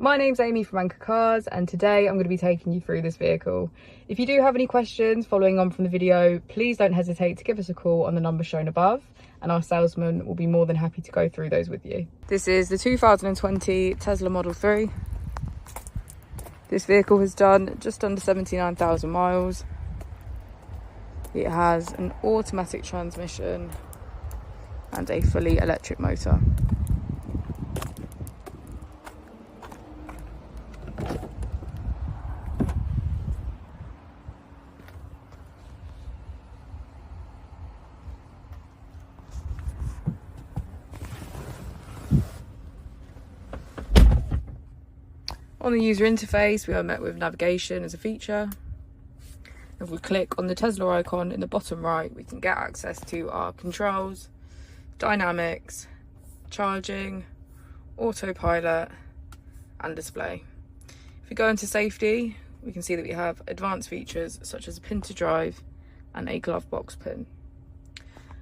My name's Amy from Anchor Cars, and today I'm going to be taking you through this vehicle. If you do have any questions following on from the video, please don't hesitate to give us a call on the number shown above, and our salesman will be more than happy to go through those with you. This is the 2020 Tesla Model 3. This vehicle has done just under 79,000 miles. It has an automatic transmission and a fully electric motor. On the user interface, we are met with navigation as a feature. If we click on the Tesla icon in the bottom right, we can get access to our controls, dynamics, charging, autopilot, and display. If we go into safety, we can see that we have advanced features such as a pin to drive and a glove box pin.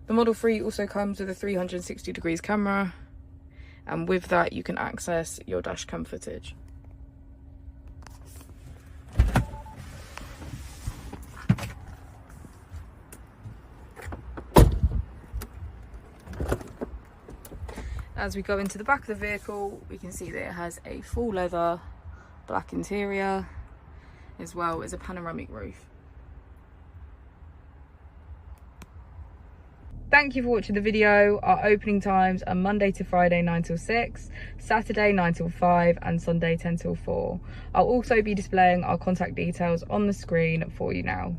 The Model 3 also comes with a 360 degrees camera, and with that you can access your dash cam footage. As we go into the back of the vehicle, we can see that it has a full leather black interior, as well as a panoramic roof. Thank you for watching the video. Our opening times are Monday to Friday 9 till 6, Saturday 9 till 5, and Sunday 10 till 4. I'll also be displaying our contact details on the screen for you now.